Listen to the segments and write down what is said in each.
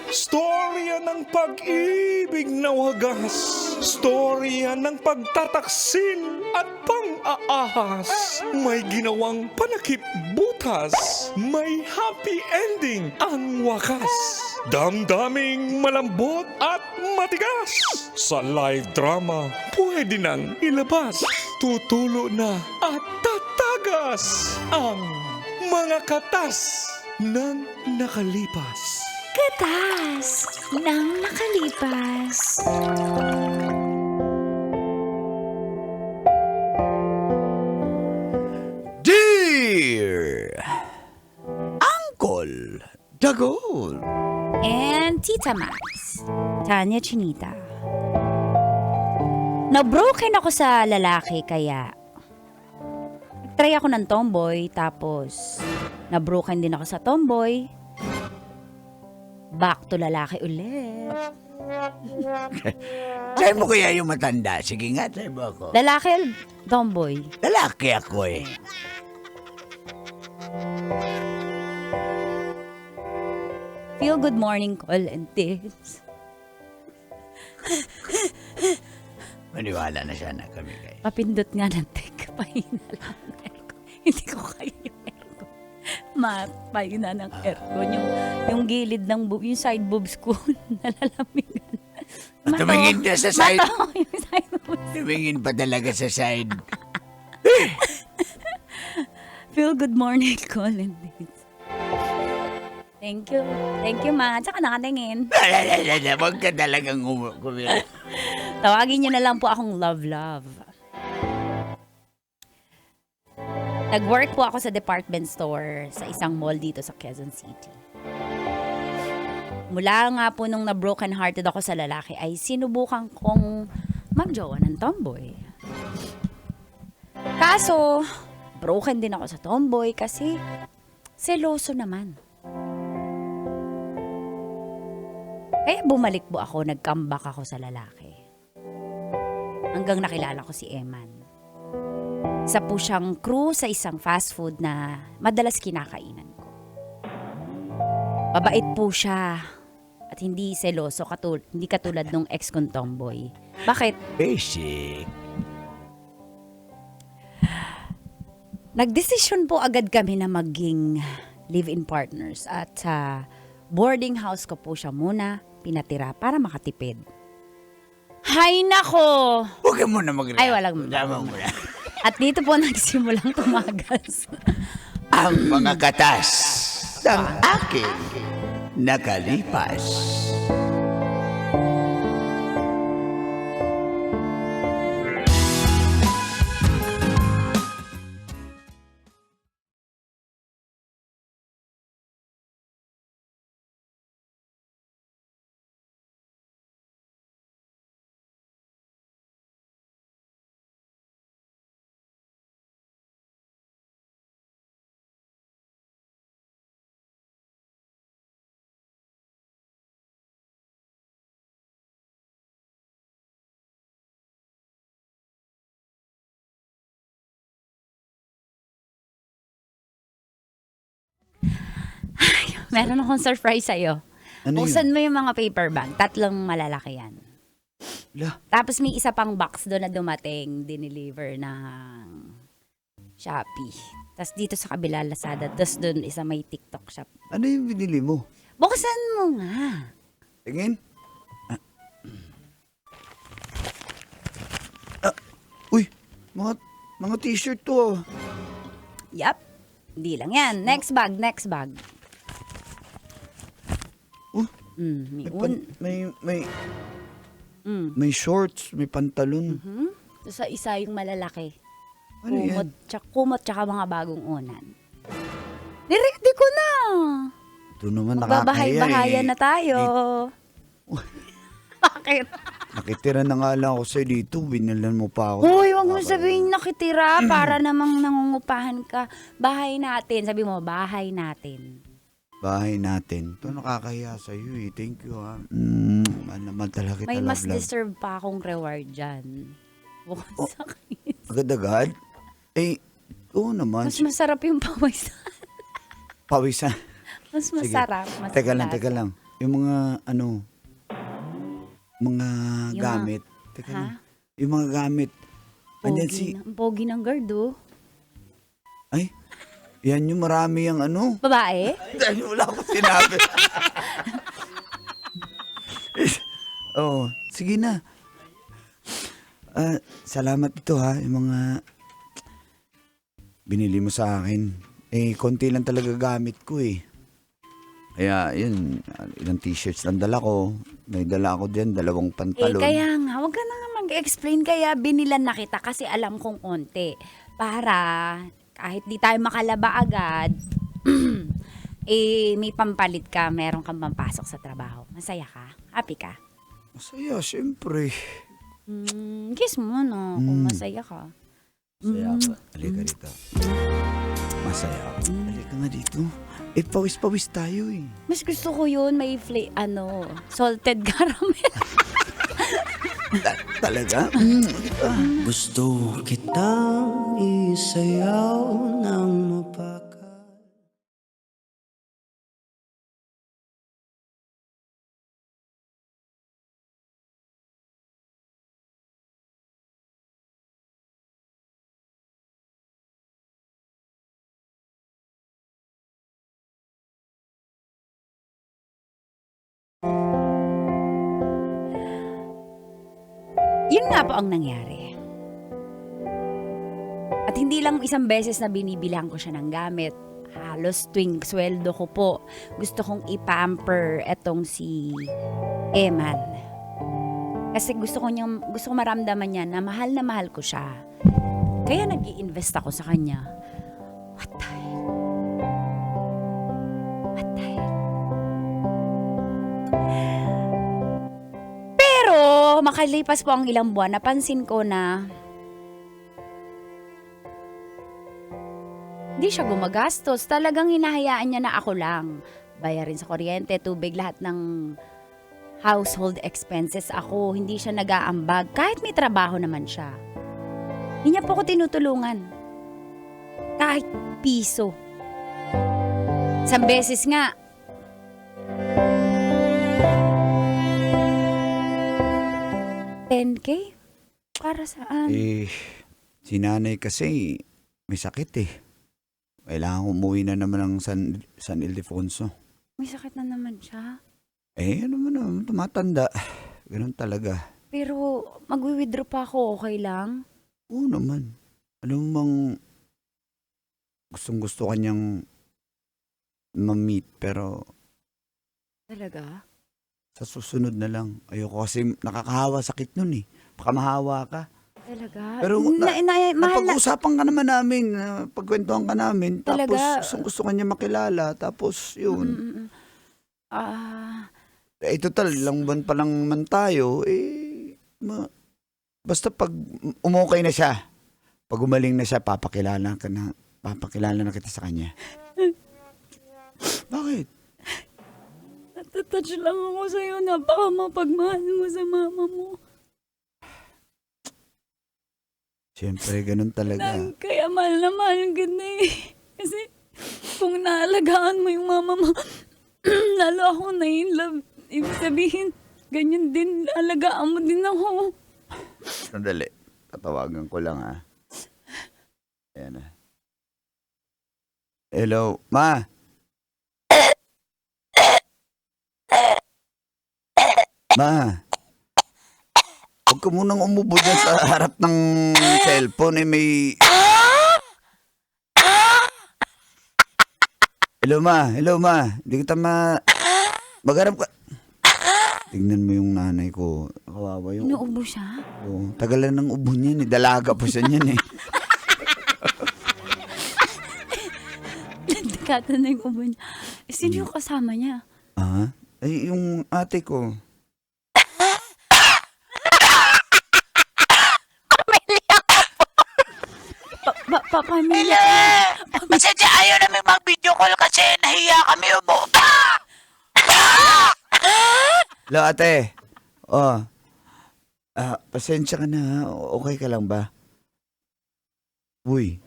Storya ng pag-ibig na wagas. Storya ng pagtataksil at pang-aahas. May ginawang panakip butas. May happy ending ang wakas. Damdaming malambot at matigas. Sa live drama, pwede nang ilabas. Tutulo na at tatagas ang mga katas ng nakalipas. Katas ng nakalipas. Dear Uncle Dagol. And Tita Max, Tanya Chinita. Na-broken ako sa lalaki kaya try ako ng tomboy tapos na-broken din ako sa tomboy. Back to lalaki ulit. Try mo kaya yung matanda. Sige nga, try mo ako. Lalaki, tomboy. Lalaki ako eh. Feel good morning call and tips. Maniwala na sana kami kay. Papindot nga ng tek. Pahina lang ang aircon. Hindi ko kaya yung aircon. Pahina ng aircon. Yung gilid ng yung side boobs ko nalalamigan. Tumingin na sa side. Mataw yung side boobs. Tumingin pa talaga sa side. Feel good morning call and tips. Thank you. Thank you, ma. Tsaka nakatingin. Huwag ka talagang kumira. Tawagin niyo na lang po akong love. Nag-work po ako sa department store sa isang mall dito sa Quezon City. Mula nga po nung na-broken hearted ako sa lalaki ay sinubukan kong magjowa ng tomboy. Kaso, broken din ako sa tomboy kasi seloso naman. Kaya bumalik po ako, nag-comeback ako sa lalaki. Hanggang nakilala ko si Eman. Isa po siyang crew sa isang fast food na madalas kinakainan ko. Mabait po siya at hindi seloso, hindi katulad nung ex kong tomboy. Bakit? Basic. Nagdesisyon po agad kami na maging live-in partners at sa boarding house ko po siya muna pinatira para makatipid. Hay nako! Huwag mo na mag-react. Ay, walang Tama mo na. At dito po nagsimulang tumagas. Ang mga katas ng aking nakalipas. Meron akong surprise sa'yo. Ano Buksan mo yung mga paper bag. 3 malalaki yan. La. Tapos may isa pang box doon na dumating, dineliver ng Shopee. Tapos dito sa kabila, Lazada. Tapos doon isa may TikTok shop. Ano yung binili mo? Buksan mo nga. Tingin? Uy, mga t-shirt to. Yup. Hindi lang yan. Next bag. May shorts, may pantalon. So, sa isa yung malalaki. Ano yan? Kumot tsaka mga bagong unan. Niready ko na. Ito naman nakakaya Magbabahay-bahayan na tayo. Bakit? Nakitira na nga lang ako sa'yo dito. Binilan mo pa ako. Hoy, wag mo sabihin nakitira para namang nangungupahan ka. Bahay natin. Sabi mo, bahay natin. Bahay natin. Ito nakakahiya sa'yo eh. Thank you ha. Naman talaga kita May mas love. deserve pa akong reward dyan. Bukod sa kiss. Agad-agad? Eh, oo naman. Mas masarap yung pawisan. Pawisan. Mas Sige. masarap. Mas Teka lang, lasa. teka lang. yung mga ano, mga Yung gamit. Teka Ha? lang. Yung mga gamit. Andyan si, Pogi ng guard, oh. ay, yan yung marami yung ano. Babae? Dahil wala akong sinabi. Oo, sige na. Salamat ito ha, yung mga binili mo sa akin. Konti lang talaga gamit ko eh. Kaya yun, ilang t-shirts lang dala ko. May dala ako dyan, 2 pantalon. Kaya nga, huwag ka na nga mag-explain. Kaya binilan na kita kasi alam kong konti. Para kahit di tayo makalaba agad, may pampalit ka, meron kang pampasok sa trabaho. Masaya ka? Happy ka? Masaya, syempre. Kiss mo, no? Kung masaya ka. Masaya ako. Halika rito. Masaya ako. Halika nga dito. Pawis-pawis tayo eh. Mas gusto ko yun, may salted caramel. Talaga? Gusto kitang isayaw ng mapakal. Yun nga po ang nangyari. At hindi lang isang beses na binibilang ko siya ng gamit. Halos tuwing sweldo ko po, gusto kong ipamper etong si Eman. Kasi gusto ko maramdaman niya na mahal ko siya. Kaya nag-i-invest ako sa kanya. What the hell? What the hell? Pero makalipas po ang ilang buwan, napansin ko na hindi siya gumagastos. Talagang hinahayaan niya na ako lang. Bayarin sa kuryente, tubig, lahat ng household expenses ako. Hindi siya nag-aambag. Kahit may trabaho naman siya. Hindi niya po ako tinutulungan. Kahit piso. Isang beses nga, $10K? Para saan? Si nanay kasi may sakit eh. Kailangan umuwi na naman ng San Ildefonso. May sakit na naman siya. Ano mo na, tumatanda. Ganun talaga. Pero magwi-withdraw pa ako, okay lang? Oo naman. Alam mo bang gustong-gusto kanyang ma-meet pero Talaga? sa susunod na lang. Ayoko kasi nakakahawa sakit nun eh. Baka mahawa ka. Talaga? Pero mahal na. napag-usapan ka naman namin, pagkwentuhan ka namin. Talaga? Tapos gusto kanya makilala. Tapos yun. Total, ilang buwan pa lang man tayo. Basta pag umukay na siya, pag umaling na siya, papakilala na kita sa kanya. Bakit? Natatouch lang ako sa'yo. Napaka mapagmahal mo sa mama mo. Siyempre, ganun talaga. Kaya mahal na mahal kita eh. Kasi kung naalagaan mo yung mama mo, lalo ako na-inlove. Ibig sabihin, ganyan din, alagaan mo din ako. Sandali. Tatawagan ko lang ha. Ayan na. Hello, Ma. Ma. Huwag ka munang umubo dyan sa harap ng cellphone. May... Hello, Ma. Hello, Ma. Hindi kita magharap ka. Tignan mo yung nanay ko. Kawawa yung... Inuubo siya? Oo, tagalan ng ubo niyan eh. Dalaga po siya niyan eh. Nandikatan na yung ubo niya. Sino yung kasama niya? Ay, yung ate ko. Pamilya. Pasensya, ayaw namin mag-video call kasi nahiya kami Hello, ate. Pasensya ka na ha. Okay ka lang ba? Uy.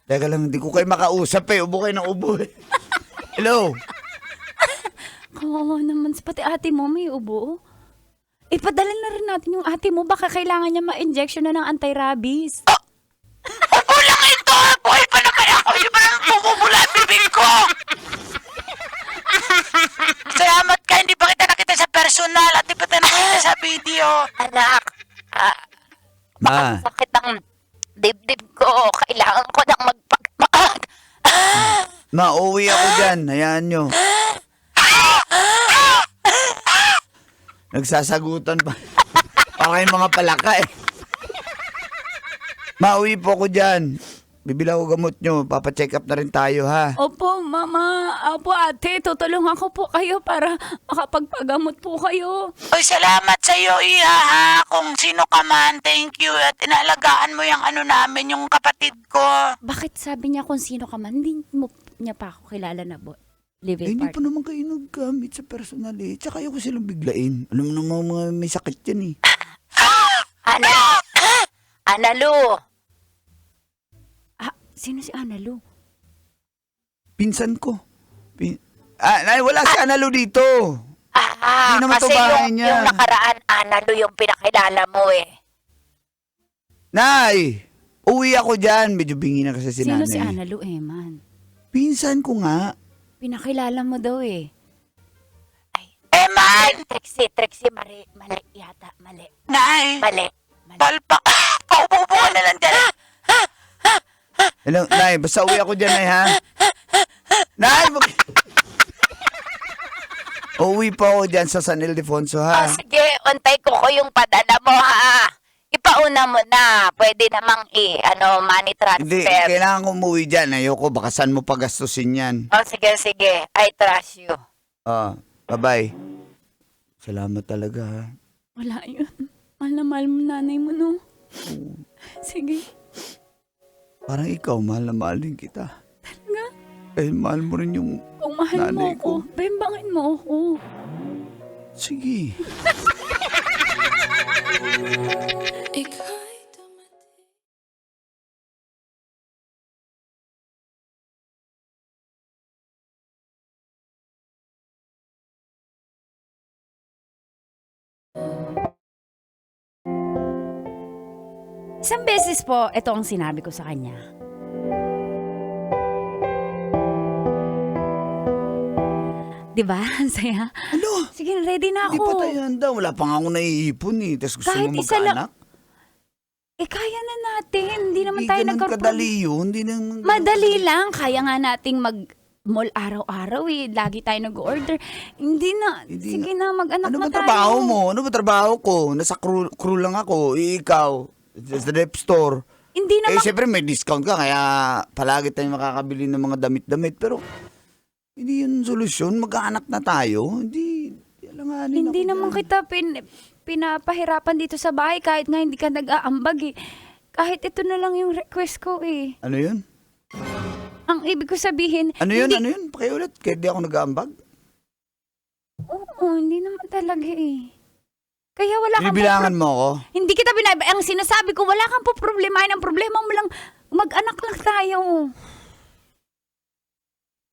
Teka lang, hindi ko kayo makausap eh. Ubo kayo ng ubo eh. Hello? Kawawa naman, pati ate mo may ubo. Ipadala na rin natin yung ate mo. Baka kailangan niya ma-injection na ng anti-rabies. Upo lang ito! Buhay pa naman ako! Hindi ba naman bumubula ang bibig ko? Salamat ka, hindi pa kita nakita sa personal at hindi pa tayo nakita sa video. Anak, Ma, sakit ang dibdib ko. Kailangan ko nang magpagmaan. mauwi ako dyan. Hayaan nyo. Nagsasagutan pa. Para yung mga palaka eh. Mauwi po ako dyan. Bibila ko gamot nyo. Papacheck up na rin tayo ha. Opo, mama. Opo, ate. Tutulungan ko po kayo para makapagpagamot po kayo. Uy, salamat sa iyo, Iha, ha? Kung sino ka man, thank you. At inalagaan mo yung ano namin, yung kapatid ko. Bakit sabi niya kung sino ka man? Hindi mo niya pa ako kilala na living Hindi pa partner. naman kayo naggamit sa personal eh. Tsaka ayoko silang biglain. Alam mo naman mga may sakit yan eh. Analu! Sino si Analu? Pinsan ko. Wala si Analu dito. Hindi naman Kasi to bahay yung, niya. yung nakaraan, Analu yung pinakilala mo eh. Nay! Uwi ako dyan. Medyo bingi na kasi si Sino nanay. si Analu, Eman? Pinsan ko nga. Pinakilala mo daw eh. Eman! Trixie, mali yata, mali. Nay! Palpak! Paupo ka na lang dyan. Hello, Nay. Basta uwi ako dyan, Nay, ha? Nay! Uwi pa ako dyan sa San Ildefonso, ha? Sige, untay ko yung padala mo, ha? Ipauna mo na. Pwede namang money Hindi, transfer. kailangan ko umuwi dyan. Ayoko, baka saan mo pagastusin yan. Sige. I trust you. Bye-bye. Salamat talaga, ha? Wala yun. Mahal na mahal mo nanay mo, no? Sige. Parang ikaw, mahal na mahal din kita. Talaga? Eh, mahal mo rin yung Kung mahal mo nanay ako, ko. bembangin mo ako. Sige. Isang beses po, ito ang sinabi ko sa kanya. Diba? Ang saya. Ano? Sige, ready na Hindi ako. pa tayo handa. Wala pa nga ako naiipon eh. Tapos gusto Kahit mo isa lang- magkaanak? Kaya na natin. Hindi naman Hindi tayo ganun nagkaroon. kadali yun. Hindi naman ganun Madali kadali. lang. Kaya nga nating mag-mall araw-araw eh. Lagi tayo nag-order. Hindi na. Hindi Sige na, mag-anak Ano na ba tayo. trabaho mo? Ano ba trabaho ko? Nasa crew lang ako. Ikaw, sa rep store. Hindi naman. Siyempre may discount ka, kaya palagi tayong makakabili ng mga damit-damit. Pero, hindi yun solusyon. Magkaanak na tayo. Hindi, alanganin Hindi ako naman dyan. kita pinapahirapan dito sa bahay kahit nga hindi ka nag-aambag eh. Kahit ito na lang yung request ko eh. Ano yun? Ang ibig ko sabihin, Ano yun? hindi, Ano yun? Pakiulit. Kaya di ako nag-aambag? Oo, hindi naman talaga eh. Kaya wala kang Binibilangan mo ako? Hindi kita ang sinasabi ko, wala kang po problemahin. Ang problema mo lang, mag-anak lang tayo.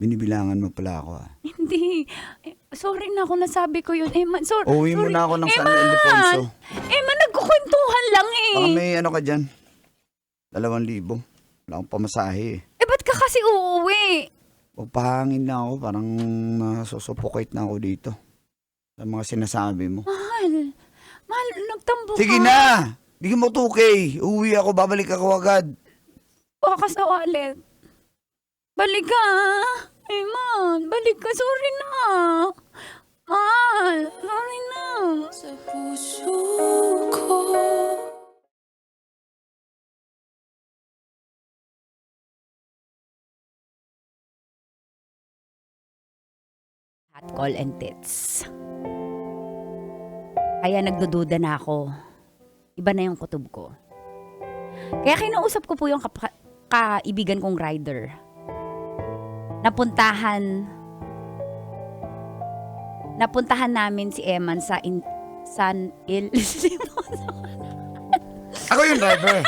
Binibilangan mo pala ako Hindi. Sorry na ako nasabi ko yun. Sorry. Uwi mo sorry. na ako ng San Ildefonso. Nagkukwentuhan lang eh. Baka may ano ka dyan? 2,000. Wala akong pamasahe eh. Ba't ka kasi uuwi? Pahangin na ako. Parang nasusuffocate na ako dito. Sa mga sinasabi mo. Mahal, nagtambo Sige ka. na! Di ka matukay. Uwi ako. Babalik ako agad. Baka ka sa wallet. Balik ka. Man, balik ka. Sorry na. Mahal, sorry na. Sa puso ko. Hot call and tits. Kaya nagdududa na ako. Iba na yung kutob ko. Kaya kinausap ko po yung kaibigan kong rider. Napuntahan namin si Eman sa San Ildefonso. Ako yung driver.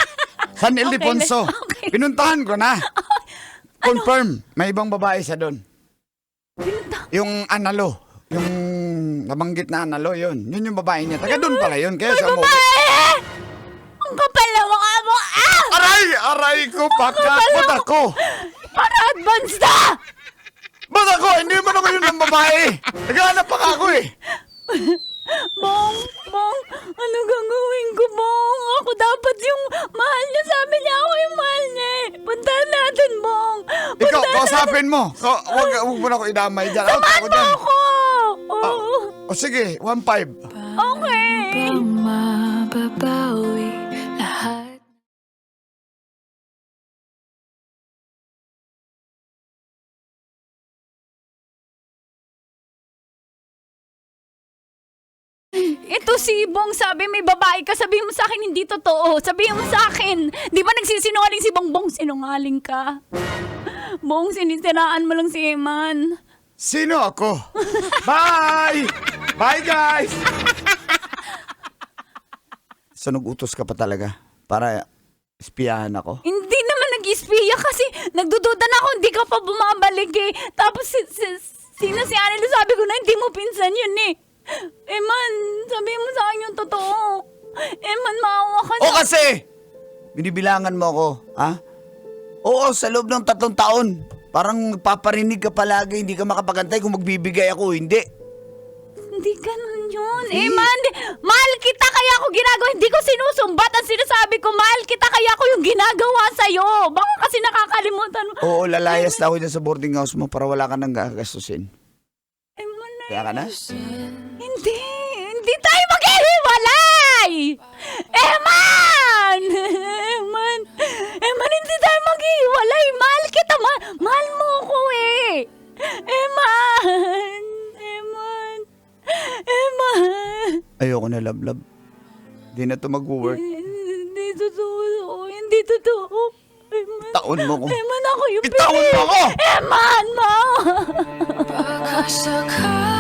San Ildefonso. Okay. Pinuntahan ko na. Confirm, may ibang babae siya doon. Yung Analo, yung nabanggit na Analo, yun. Yun yung babae niya. Taga doon pala yun, kaya siya umuwi. Ang kapal na mukha mo! Ah! Aray ko, pakak, ba't ako? Para advance na! Ba't ako? Hindi mo naman yun ang babae. Naghahanap pa ako eh. Bong, ano gagawin ko, Bong? Ako dapat yung mahal niya. Sabi niya ako yung mahal niya eh. Puntahan natin, Bong. Ikaw, kausapin mo. Huwag mo na ako idamay dyan. Samahan mo ako! O sige, 1.5. Okay. Bang mababawi lahat. Ito si Bong, sabi may babae ka. Sabihin mo sa akin, hindi totoo. Sabihin mo sa akin. Di ba nagsisinungaling si Bong? Bong, sinungaling ka. Bong, sinisiraan mo lang si Eman. Sino ako? Bye! Bye, guys! So, nag-utos ka pa talaga para espiyahan ako? Hindi naman nag-espiya kasi nagdududa na ako, hindi ka pa bumabalik eh. Tapos sino si Anelo, sabi ko na hindi mo pinsan yun eh. Eman, sabihin mo sa akin yung totoo. Eman, maawa ka na. O kasi! Binibilangan mo ako, ha? Oo, sa loob ng 3 taon. Parang paparinig ka palagi, hindi ka makapagantay kung magbibigay ako, hindi. Hindi ganun yun. Eman, mahal kita kaya ako ginagawa. Hindi ko sinusumbat. Ang sinasabi ko, mahal kita kaya ako yung ginagawa sa'yo. Baka kasi nakakalimutan mo. Oo, lalayas na ako dyan sa boarding house mo para wala ka nang gagastusin. Eman, Kaya ka na? Hindi tayo maghihiwalay! Eman! Eman, hindi tayo maghihiwalay. Mahal kita, mahal mo ko eh. Eman! Ayoko na, love. Di na to mag-work. Hindi totoo. Hindi totoo. Eman. Taon mo ko. Eman, ako yung Bitawan mo ako! Eman, ma! Baka sakali